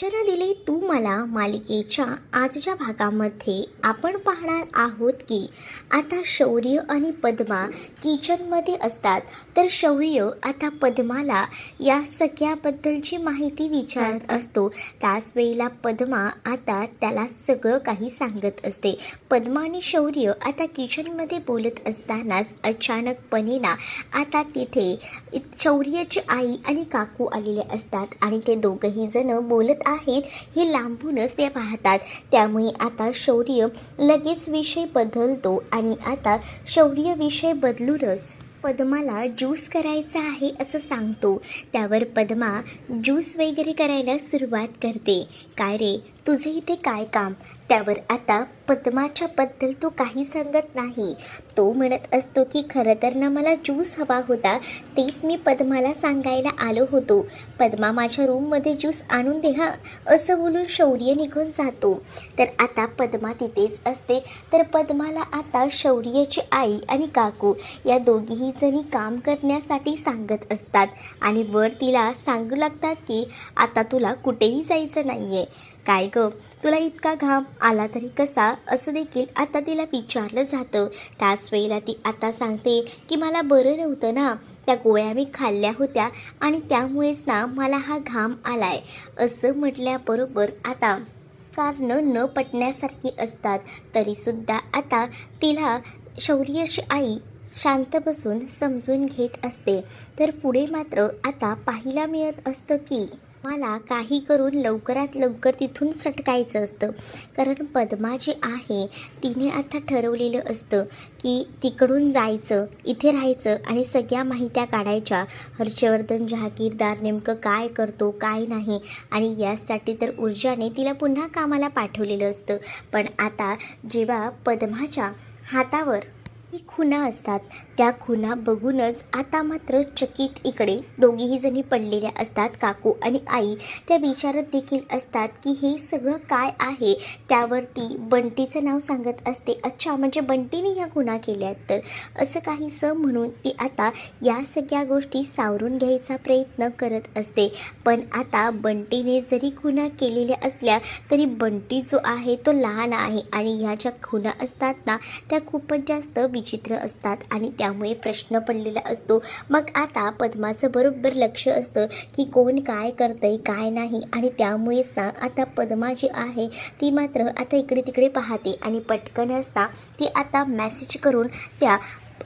अक्षरा दिले तू मला मालिकेच्या आजच्या भागामध्ये आपण पाहणार आहोत की आता शौर्य आणि पद्मा किचनमध्ये असतात. तर शौर्य आता पद्माला या सगळ्याबद्दलची माहिती विचारत असतो. त्याच वेळेला पद्मा आता त्याला सगळं काही सांगत असते. पद्मा आणि शौर्य आता किचनमध्ये बोलत असतानाच अचानकपणे ना आता तिथे शौर्याची आई आणि काकू आलेले असतात आणि ते दोघंही जण बोलत आहेत हे लांबूनच ते पाहतात. त्यामुळे आता शौर्य लगेच विषय बदलतो आणि आता शौर्य विषय बदलूनच पद्माला ज्यूस करायचा आहे असं सांगतो. त्यावर पद्मा ज्यूस वगैरे करायला सुरुवात करते. काय रे तुझे इथे काय काम? त्यावर आता पद्माच्या बद्दल तो काही सांगत नाही. तो म्हणत असतो की खरं तर ना मला ज्यूस हवा होता, तेच मी पद्माला सांगायला आलो होतो. पद्मा माझ्या रूममध्ये ज्यूस आणून दे हा, असं बोलून शौर्य निघून जातो. तर आता पद्मा तिथेच असते. तर पद्माला आता शौर्याची आई आणि काकू या दोघीही जणी काम करण्यासाठी सांगत असतात आणि वर तिला सांगू लागतात की आता तुला कुठेही जायचं नाही आहे. काय गं तुला इतका घाम आला तरी कसा, असं देखील आता तिला विचारलं जातं. त्याच वेळेला ती आता सांगते की मला बरं नव्हतं ना, त्या गोळ्या मी खाल्ल्या होत्या आणि त्यामुळेच ना मला हा घाम आलाय, असं म्हटल्याबरोबर आता कारणं न पटण्यासारखी असतात. तरीसुद्धा आता तिला शौर्याची आई शांत बसून समजून घेत असते. तर पुढे मात्र आता पाहायला मिळत असतं की मला काही करून लवकरात लवकर तिथून सटकायचं असतं. कारण पद्मा जी आहे तिने आता ठरवलेलं असतं की तिकडून जायचं, इथे राहायचं आणि सगळ्या माहित्या काढायच्या. हर्षवर्धन जहागीरदार नेमकं काय करतो काय नाही, आणि यासाठी तर ऊर्जाने तिला पुन्हा कामाला पाठवलेलं असतं. पण आता जेव्हा पद्माच्या हातावर ही खुणा असतात, त्या खुणा बघूनच आता मात्र चकित इकडे दोघीही जणी पडलेल्या असतात. काकू आणि आई त्या विचारत देखील असतात की हे सगळं काय आहे. त्यावरती बंटीचं नाव सांगत असते. अच्छा, म्हणजे बंटीने ह्या खुणा केल्या आहेत, तर असं काहीसं म्हणून ती आता या सगळ्या गोष्टी सावरून घ्यायचा प्रयत्न करत असते. पण आता बंटीने जरी खुणा केलेल्या असल्या तरी बंटी जो आहे तो लहान आहे आणि ह्या ज्या खुणा असतात ना त्या खूपच जास्त विचित्र असतात आणि त्यामुळे प्रश्न पडलेला असतो. मग आता पद्माचं बरोबर लक्ष असतं की कोण काय करतंय काय नाही, आणि त्यामुळेच ना आता पद्मा जी आहे ती मात्र आता इकडे तिकडे पाहते आणि पटकन असता ती आता मेसेज करून त्या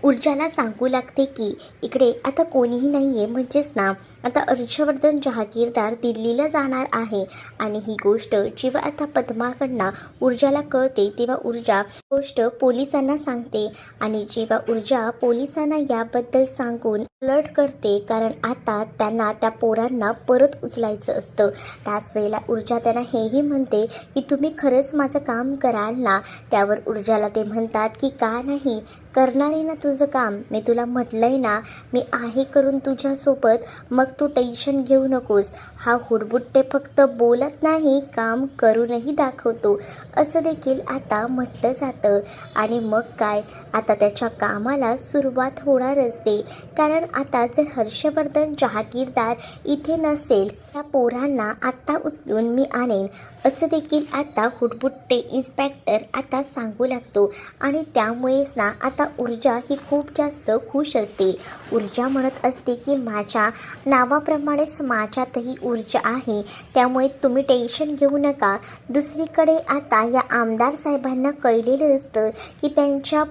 ऊर्जाला सांगू लागते की इकडे आता कोणीही नाही आहे, म्हणजेच ना आता हर्षवर्धन जहागीरदार दिल्लीला जाणार आहे. आणि ही गोष्ट जेव्हा आता पद्माकडनं ऊर्जाला कळते तेव्हा ऊर्जा गोष्ट पोलिसांना सांगते आणि जेव्हा ऊर्जा पोलिसांना याबद्दल सांगून अलर्ट करते, कारण आता त्यांना त्या पोरांना परत उचलायचं असतं. त्याच वेळेला ऊर्जा त्यांना हेही म्हणते की तुम्ही खरंच माझं काम कराल ना. त्यावर ऊर्जाला ते म्हणतात की का नाही, करणार आहे ना तुझं काम, मी तुला म्हटलंय ना मी आहे करून तुझ्यासोबत, मग तू टेन्शन घेऊ नकोस. हा हुडबुट्टे फक्त बोलत नाही, काम करूनही दाखवतो, असं देखील आता म्हटलं जातं. आणि मग काय, आता त्याच्या कामाला सुरुवात होणार असते. कारण आता जर हर्षवर्धन जहागीरदार इथे नसेल, त्या पोरांना आत्ता उचलून मी आणेन, असं देखील आता हुडबुट्टे इन्स्पेक्टर आता सांगू लागतो. आणि त्यामुळेच ना आता ऊर्जा ही खूप जास्त खुश असते. ऊर्जा म्हणत असते की माझ्या नावाप्रमाणेच माझ्यातही ऊर्जा आहे, त्यामुळे तुम्ही टेन्शन घेऊ नका. दुसरीकडे आता या आमदार साहेबांना कळलेलं असतं की त्यांच्या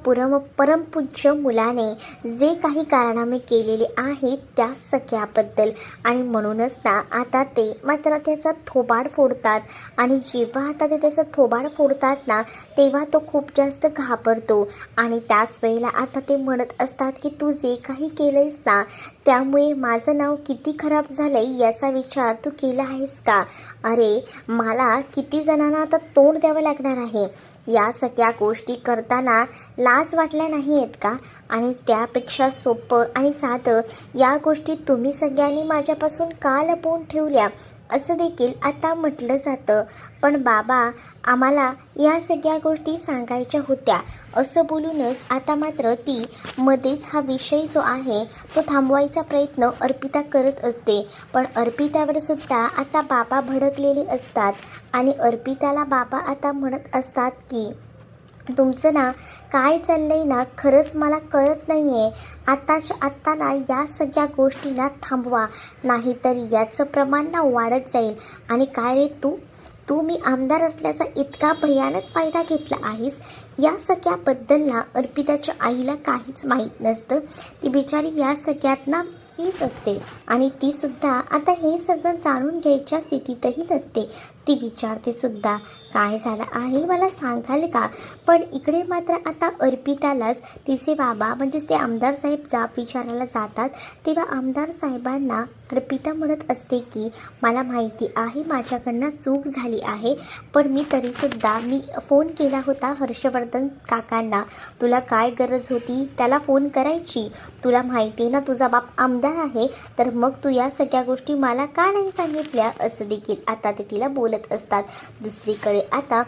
परमपूज्य मुलाने जे काही कारनामे केलेले आहेत त्या सगळ्याबद्दल, आणि म्हणूनच ना आता ते मात्र त्याचा थोबाड फोडतात. आणि जेव्हा आता ते त्याचा थोबाड फोडतात ना तेव्हा तो खूप जास्त घाबरतो. आणि त्याच वेळेला आता ते म्हणत असतात की तू जे काही केलंयस ना त्यामुळे माझं नाव किती खराब झालंय याचा विचार तू केला आहेस का? अरे मला किती जणांना आता तोंड द्यावं लागणार आहे. या सगळ्या गोष्टी करताना लाज वाटल्या नाही आहेत का? आणि त्यापेक्षा सोपं आणि साधं या गोष्टी तुम्ही सगळ्यांनी माझ्यापासून का लपवून ठेवल्या, असं देखील आता म्हटलं जातं. पण बाबा, आम्हाला या सगळ्या गोष्टी सांगायच्या होत्या, असं बोलूनच आता मात्र ती मध्येच हा विषय जो आहे तो थांबवायचा प्रयत्न अर्पिता करत असते. पण अर्पितावर सुद्धा आता बाबा भडकलेले असतात आणि अर्पिताला बाबा आता म्हणत असतात की तुमचं ना काय चाललंय ना, खरंच मला कळत नाही आहे. आत्ताच्या आत्ता ना या सगळ्या गोष्टींना थांबवा, नाहीतर याचं प्रमाण ना वाढत जाईल. आणि काय रे तू तू मी आमदार असल्याचा इतका भयानक फायदा घेतला आहेस, या सगळ्याबद्दल ना अर्पिताच्या आईला काहीच माहीत नसतं. ती बिचारी या सगळ्यात ना हीच असते आणि ती सुद्धा आता हे सगळं जाणून घ्यायच्या स्थितीतही नसते. ती विचारते सुद्धा, काय झालं आहे मला सांगाल का? पण इकडे मात्र आता अर्पितालाच तिचे बाबा म्हणजेच ते आमदार साहेब जाब विचारायला जातात. तेव्हा आमदार साहेबांना अर्पिता म्हणत असते की मला माहिती आहे माझ्याकडनं चूक झाली आहे, पण मी तरीसुद्धा मी फोन केला होता हर्षवर्धन काकांना. तुला काय गरज होती त्याला फोन करायची? तुला माहिती आहे ना तुझा बाप आमदार आहे, तर मग तू या सगळ्या गोष्टी मला का नाही सांगितल्या? असं देखील आता ते तिला बोलत असतात. दुसरीकडे आता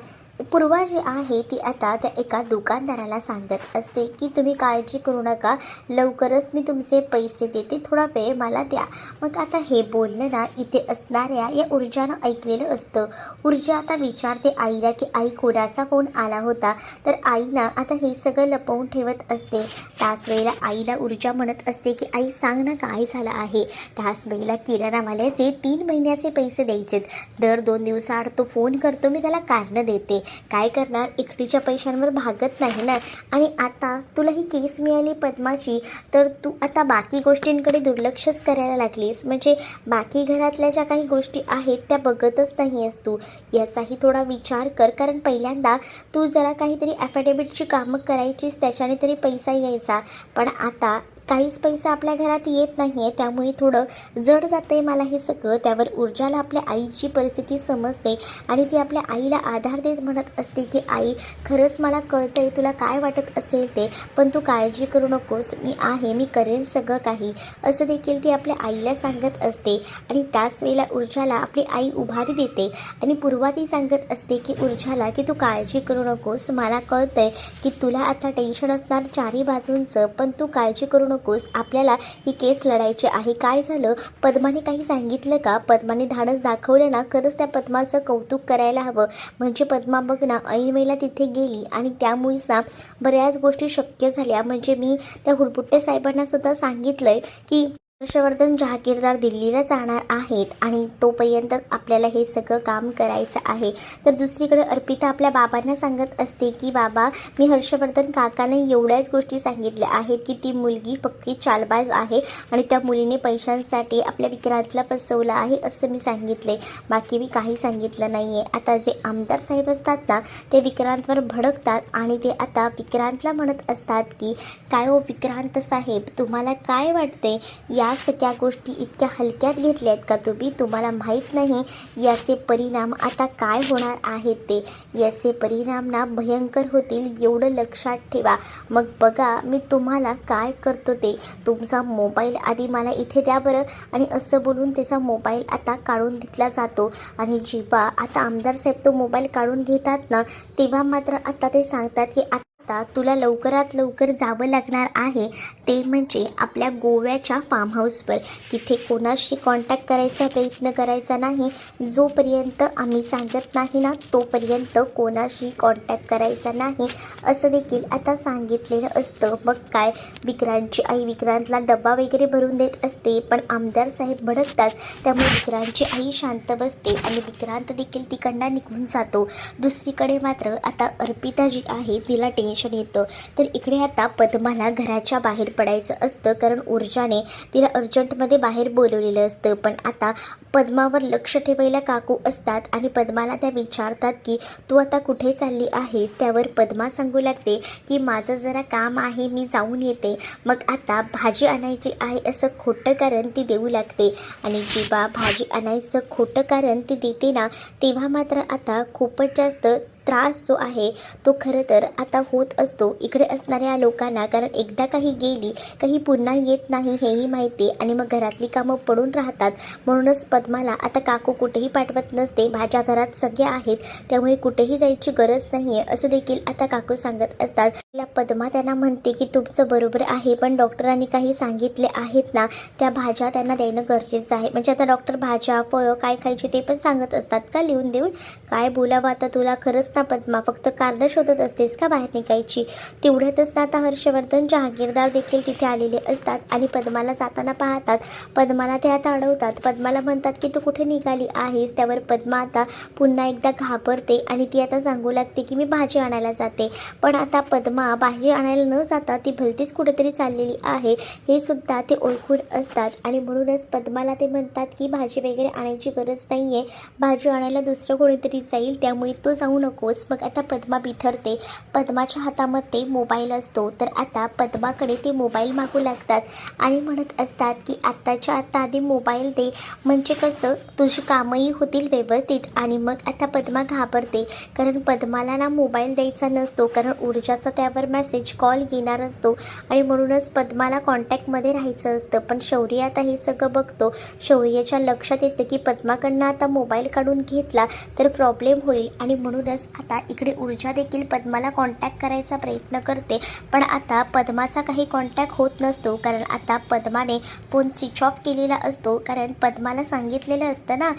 पूर्वा जी आहे ती आता त्या एका दुकानदाराला सांगत असते की तुम्ही काळजी करू नका, लवकरच मी तुमचे पैसे देते, थोडा वेळ मला द्या. मग आता हे बोलणं ना इथे असणाऱ्या या ऊर्जानं ऐकलेलं असतं. ऊर्जा आता विचारते आईला की आई कोणाचा फोन आला होता, तर आई ना आता हे सगळं लपवून ठेवत असते. त्याच वेळेला आईला ऊर्जा म्हणत असते की आई सांग ना काय झालं आहे. त्याच वेळेला किराणावाल्याचे 3 महिन्याचे पैसे द्यायचेत, दर 2 दिवसाआड तो फोन करतो, मी त्याला कारणं देते, काय करणार, एकटीच्या पैशांवर भागत नाही ना. आणि आता तुला ही केस मिळाली पद्माची, तर तू आता बाकी गोष्टींकडे दुर्लक्षच करायला लागलीस, म्हणजे बाकी घरातल्या ज्या काही गोष्टी आहेत त्या बघतच नाही आहेस तू. याचाही थोडा विचार कर, कारण पहिल्यांदा तू जरा काहीतरी ॲफिडेविटची कामं करायचीस, त्याच्याने तरी पैसा यायचा, पण आता काहीच पैसा आपल्या घरात येत नाही आहे, त्यामुळे थोडं जड जातं आहे मला हे सगळं. त्यावर ऊर्जाला आपल्या आईची परिस्थिती समजते आणि ती आपल्या आईला आधार देत म्हणत असते की आई खरंच मला कळतं आहे तुला काय वाटत असेल ते, पण तू काळजी करू नकोस, मी आहे, मी करेन सगळं काही, असं देखील ती आपल्या आईला सांगत असते. आणि त्याच वेळेला ऊर्जाला आपली आई उभारी देते आणि पूर्वा ती सांगत असते की ऊर्जाला की तू काळजी करू नकोस, मला कळतं आहे की तुला आता टेन्शन असणार चारी बाजूंचं, पण तू काळजी करू नकोस, आपल्याला ही केस लढायची आहे. काय झालं, पद्माने काही सांगितलं का? पद्माने धाडस दाखवलं ना, खरंच त्या पद्माचं कौतुक करायला हवं. म्हणजे पद्मा बघ ना ऐनवेळेला तिथे गेली आणि त्यामुळेच ना बऱ्याच गोष्टी शक्य झाल्या. म्हणजे मी त्या हुडपुट्टे साहेबांना सुद्धा सांगितलंय की हर्षवर्धन जहागीरदार दिल्लीला जाणार आहेत आणि तोपर्यंत आपल्याला हे सगळं काम करायचं आहे. तर दुसरीकडे अर्पिता आपल्या बाबांना सांगत असते की बाबा, मी हर्षवर्धन काकाने एवढ्याच गोष्टी सांगितल्या आहेत की ती मुलगी पक्की चालबाज आहे आणि त्या मुलीने पैशांसाठी आपल्या विक्रांतला फसवलं आहे, असं मी सांगितले, बाकी मी काही सांगितलं नाही आहे. आता जे आमदार साहेब असतात ना ते विक्रांतवर भडकतात आणि ते आता विक्रांतला म्हणत असतात की काय हो विक्रांत साहेब, तुम्हाला काय वाटते, या सगळ्या गोष्टी इतक्या हलक्यात घेतल्यात का तुम्ही? तुम्हाला माहीत नाही याचे परिणाम आता काय होणार आहेत ते, याचे परिणाम ना भयंकर होतील, एवढं लक्षात ठेवा. मग बघा मी तुम्हाला काय करतो ते, तुमचा मोबाईल आधी मला इथे द्या बरं. आणि असं बोलून त्याचा मोबाईल आता काढून घेतला जातो आणि जेव्हा आता आमदार साहेब तो मोबाईल काढून घेतात ना, तेव्हा मात्र आता ते सांगतात की आता तुला लवकरात लवकर जावं लागणार आहे, ते म्हणजे आपल्या गोव्याच्या फार्म हाऊसवर. तिथे कोणाशी कॉन्टॅक्ट करायचा प्रयत्न करायचा नाही, जोपर्यंत आम्ही सांगत नाही ना तोपर्यंत कोणाशी कॉन्टॅक्ट करायचा नाही, असं देखील आता सांगितलेलं असतं. मग काय, विक्रांतची आई विक्रांतला डबा वगैरे भरून देत असते, पण आमदार साहेब भडकतात, त्यामुळे विक्रांतची आई शांत बसते आणि विक्रांत देखील तिकडनं निघून जातो. दुसरीकडे मात्र आता अर्पिता जी आहे तिला टेन्शन येतं. तर इकडे आता पद्माला घराच्या बाहेर पडायचं असतं, कारण ऊर्जाने तिला अर्जंटमध्ये बाहेर बोलवलेलं असतं. पण आता पद्मावर लक्ष ठेवायला काकू असतात आणि पद्माला त्या विचारतात की तू आता कुठे चालली आहेस? त्यावर पद्मा सांगू लागते की माझं जरा काम आहे, मी जाऊन येते. मग आता भाजी आणायची आहे असं खोटं कारण ती देऊ लागते आणि जेव्हा भाजी आणायचं खोटं कारण ती देते ना, तेव्हा मात्र आता खूपच जास्त त्रास जो आहे तो खरं तर आता होत असतो इकडे असणाऱ्या लोकांना, कारण एकदा काही गेली काही पुन्हा येत नाही हेही माहिती आणि मग घरातली कामं पडून राहतात. म्हणूनच पद्माला आता काकू कुठेही पाठवत नसते. भाज्या घरात सगळ्या आहेत, त्यामुळे कुठेही जायची गरज नाही आहे असं देखील आता काकू सांगत असतात. पद्मा त्यांना म्हणते की तुमचं बरोबर आहे, पण डॉक्टरांनी काही सांगितले आहेत ना, त्या भाज्या त्यांना देणं गरजेचं आहे. म्हणजे आता डॉक्टर भाज्या फळं काय खायचे ते पण सांगत असतात का लिहून देऊन? काय बोलावं आता तुला, खरंच ना पद्मा, फक्त कारणं शोधत असतेस का बाहेर निघायची? तेवढ्यातच ना आता हर्षवर्धन जहागीरदार देखील तिथे आलेले असतात आणि पद्माला जाताना पाहतात. पद्माला ते आता अडवतात. पद्माला म्हणतात की तू कुठे निघाली आहेस? त्यावर पद्मा आता पुन्हा एकदा घाबरते आणि ती आता सांगू लागते की मी भाजी आणायला जाते. पण आता पद्मा भाजी आणायला न जाता ती भलतीच कुठेतरी चाललेली आहे हे सुद्धा ते ओळखून असतात आणि म्हणूनच पद्माला ते म्हणतात की भाजी वगैरे आणायची गरज नाही आहे, भाजी आणायला दुसरं कोणीतरी जाईल, त्यामुळे तू जाऊ नकोस. मग आता पद्मा बिथरते. पद्माच्या हातामध्ये मोबाईल असतो, तर आता पद्माकडे ते मोबाईल मागू लागतात आणि म्हणत असतात की आत्ताच्या आत्ता आधी मोबाईल दे, म्हणजे कसं तुझी कामंही होतील व्यवस्थित. आणि मग आता पद्मा घाबरते, कारण पद्माला ना मोबाईल द्यायचा नसतो, कारण ऊर्जाचा त्यावर मेसेज कॉल येणार असतो आणि म्हणूनच पद्माला कॉन्टॅक्टमध्ये राहायचं असतं. पण शौर्य आता हे सगळं बघतो. शौर्याच्या लक्षात येतं की पद्माकडनं आता मोबाईल काढून घेतला तर प्रॉब्लेम होईल आणि म्हणूनच आता इकडे ऊर्जा देखील पद्माला कॉन्टॅक्ट करायचा प्रयत्न करते. पण आता पद्माचा काही कॉन्टॅक्ट होत नसतो, कारण आता पद्माने फोन स्विच ऑफ केलेला असतो. कारण पद्माला सांगितलेलं असतं ना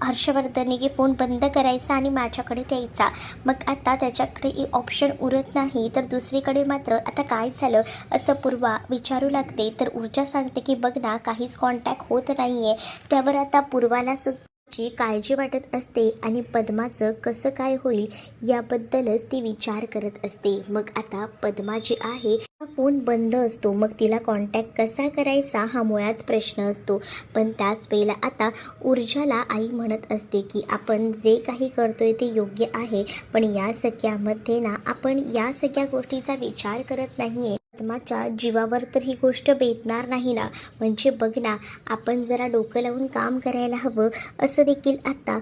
हर्षवर्धनने की फोन बंद करायचा आणि माझ्याकडे द्यायचा. मग आता त्याच्याकडे ऑप्शन उरत नाही, तर दुसरीकडे मात्र आता काय झालं असं पूर्वा विचारू लागते. तर ऊर्जा सांगते की बघ ना काहीच कॉन्टॅक्ट होत नाही आहे. त्यावर आता पूर्वाला ची काळजी वाटत असते आणि पद्माचं कसं काय होईल याबद्दलच ती विचार करत असते. मग आता पद्मा जी आहे फोन बंद असतो, मग तिला कॉन्टॅक्ट कसा करायचा हा मुळात प्रश्न असतो. पण त्याच वेळेला आता ऊर्जाला आई म्हणत असते की आपण जे काही करतोय ते योग्य आहे, पण या सगळ्यामध्ये ना आपण या सगळ्या गोष्टीचा विचार करत नाही आहे. पद्माच्या जीवावर तर ही गोष्ट बेतणार नाही ना, म्हणजे बघ ना आपण जरा डोकं लावून काम करायला हवं असं देखील आता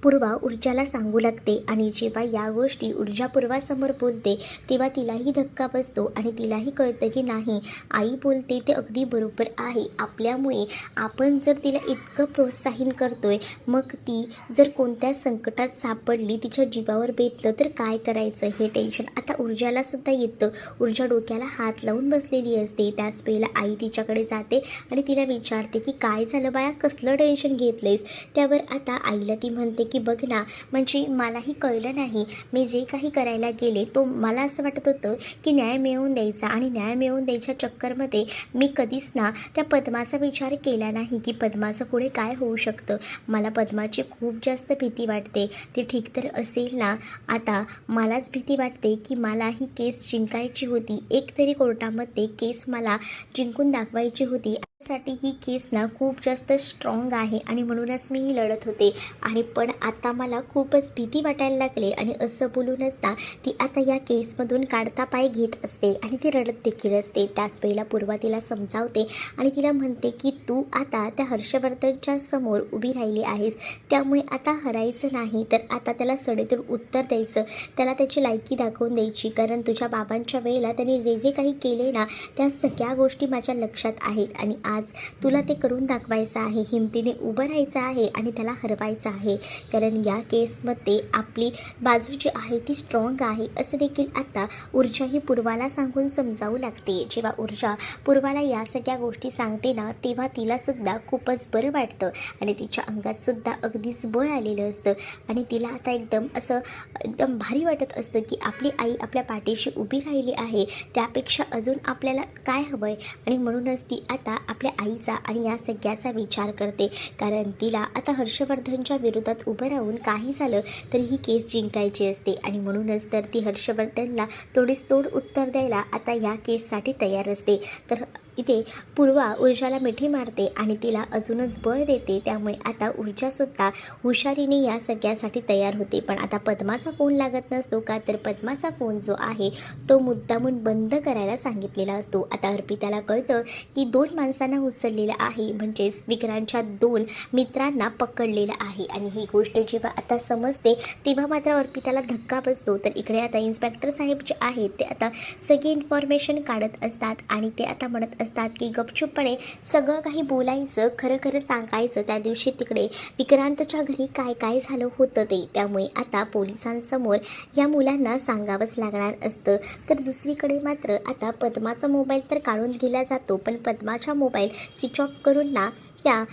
पूर्वा ऊर्जाला सांगू लागते. आणि जेव्हा या गोष्टी ऊर्जा पूर्वासमोर बोलते तेव्हा तिलाही धक्का बसतो आणि तिलाही कळतं की नाही, आई बोलते ते अगदी बरोबर आहे. आपल्यामुळे आपण जर तिला इतकं प्रोत्साहन करतोय, मग ती जर कोणत्या संकटात सापडली, तिच्या जीवावर बेतलं तर काय करायचं हे टेन्शन आता ऊर्जाला सुद्धा येतं. ऊर्जा डोक्याला हात लावून बसलेली असते. त्याच वेळेला आई तिच्याकडे जाते आणि तिला विचारते की काय झालं बाया, कसलं टेन्शन घेतलंयस? त्यावर आता आईला ती म्हणते की बघ ना, म्हणजे मलाही कळलं नाही, मी जे काही करायला गेले तो मला असं वाटत होतं की न्याय मिळवून द्यायचा, आणि न्याय मिळवून द्यायच्या चक्करमध्ये मी कधीच ना त्या पद्माचा विचार केला नाही की पद्माचं पुढे काय होऊ शकतं. मला पद्माची खूप जास्त भीती वाटते. ते ठीक तर असेल ना, आता मलाच भीती वाटते की मला ही केस जिंकायची होती, एक तरी कोर्टामध्ये केस मला जिंकून दाखवायची होती. साठी ही केस ना खूप जास्त स्ट्रॉंग आहे आणि म्हणूनच मी ही लढत होते. आणि पण आता मला खूपच भीती वाटायला लागले. आणि असं बोलूनच ना ती आता या केसमधून काढता पाय घेत असते आणि ती रडत देखील असते. त्याच वेळेला पूर्वा तिला समजावते आणि तिला म्हणते की तू आता त्या हर्षवर्धनच्या समोर उभी राहिली आहेस, त्यामुळे आता हरायचं नाही, तर आता त्याला सडेतोड उत्तर द्यायचं, त्याला त्याची लायकी दाखवून द्यायची. कारण तुझ्या बाबांच्या वेळेला त्यांनी जे जे काही केले ना त्या सगळ्या गोष्टी माझ्या लक्षात आहेत आणि आज तुला ते करून दाखवायचं आहे. हिमतीने उभं राहायचं आहे आणि त्याला हरवायचं आहे, कारण या केसमध्ये आपली बाजू जी आहे ती स्ट्रॉंग आहे असं देखील आता ऊर्जा ही पूर्वाला सांगून समजावू लागते. जेव्हा ऊर्जा पूर्वाला या सगळ्या गोष्टी सांगते ना, तेव्हा तिलासुद्धा खूपच बरं वाटतं आणि तिच्या अंगातसुद्धा अगदीच बळ आलेलं असतं आणि तिला आता एकदम भारी वाटत असतं की आपली आई आपल्या पाठीशी उभी राहिली आहे, त्यापेक्षा अजून आपल्याला काय हवं आहे. आणि म्हणूनच ती आता आपल्या आईचा आणि या सगळ्याचा विचार करते, कारण तिला आता हर्षवर्धनच्या विरोधात उभं राहून काही झालं तरी ही केस जिंकायची असते. आणि म्हणूनच तर ती हर्षवर्धनला तोडीस तोड उत्तर द्यायला आता या केससाठी तयार असते. तर इथे पूर्वा ऊर्जाला मिठी मारते आणि तिला अजूनच बळ देते. त्यामुळे आता ऊर्जासुद्धा हुशारीने या सगळ्यासाठी तयार होते. पण आता पद्माचा फोन लागत नसतो का, तर पद्माचा फोन जो आहे तो मुद्दामून बंद करायला सांगितलेला असतो. आता अर्पिताला कळतं की 2 माणसांना उचललेलं आहे, म्हणजेच विक्रांतच्या 2 मित्रांना पकडलेलं आहे. आणि ही गोष्ट जेव्हा आता समजते तेव्हा मात्र अर्पिताला धक्का बसतो. तर इकडे आता इन्स्पेक्टर साहेब जे आहेत ते आता सगळी इन्फॉर्मेशन काढत असतात आणि ते आता म्हणत असतात की गपचूपपणे सगळं काही बोलायचं, खरं खरं सांगायचं त्या दिवशी तिकडे विक्रांतच्या घरी काय काय झालं होतं ते. त्यामुळे आता पोलिसांसमोर या मुलांना सांगावंच लागणार असतं. तर दुसरीकडे मात्र आता पद्माचा मोबाईल तर काढून दिला जातो, पण पद्माचा मोबाईल स्विच ऑफ करून ना त्या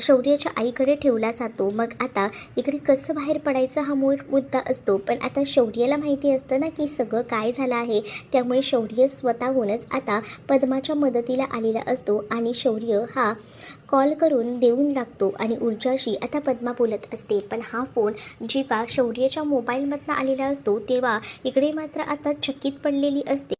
शौर्याच्या आईकडे ठेवला जातो. मग आता इकडे कसं बाहेर पडायचं हा मूळ मुद्दा असतो. पण आता शौर्याला माहिती असतं ना की सगळं काय झालं आहे. त्यामुळे शौर्य स्वतःहूनच आता पद्माच्या मदतीला आलेला असतो आणि शौर्य हा कॉल करून देऊन लागतो आणि ऊर्जाशी आता पद्मा बोलत असते. पण हा फोन जेव्हा शौर्याच्या मोबाईलमधनं आलेला असतो तेव्हा इकडे मात्र आता चकित पडलेली असते.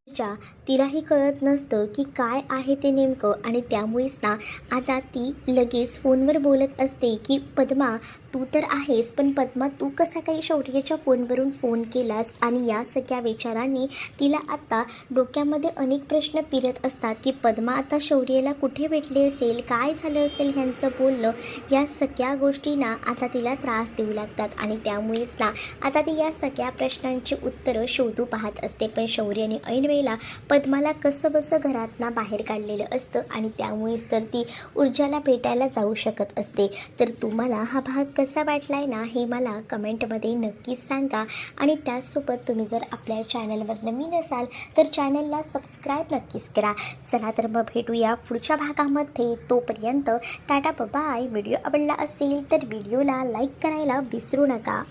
तिलाही कळत नसतं की काय आहे ते नेमकं. आणि त्यामुळेच ना आता ती लगेच फोनवर बोलत असते की पद्मा तू तर आहेस, पण पद्मा तू कसा काही शौर्याच्या फोनवरून फोन केलास. आणि या सगळ्या विचारांनी तिला आता डोक्यामध्ये अनेक प्रश्न फिरत असतात की पद्मा आता शौर्याला कुठे भेटले असेल, काय झालं असेल ह्यांचं बोलणं. या सगळ्या गोष्टींना आता तिला त्रास देऊ लागतात आणि त्यामुळेच ना आता ती या सगळ्या प्रश्नांची उत्तरं शोधू पाहत असते. पण शौर्याने ऐनवेळेला पद्माला कसं बसं घरातना बाहेर काढलेलं असतं आणि त्यामुळेच तर ती ऊर्जाला भेटायला जाऊ शकत असते. तर तुम्हाला हा भाग कसा वाटलाय ना हे मला कमेंटमध्ये नक्कीच सांगा. आणि त्याचसोबत तुम्ही जर आपल्या चॅनलवर नवीन असाल तर चॅनलला सबस्क्राईब नक्कीच करा. चला तर मग भेटूया पुढच्या भागामध्ये. तोपर्यंत टाटा बाय. व्हिडिओ आवडला असेल तर व्हिडिओला लाईक करायला विसरू नका.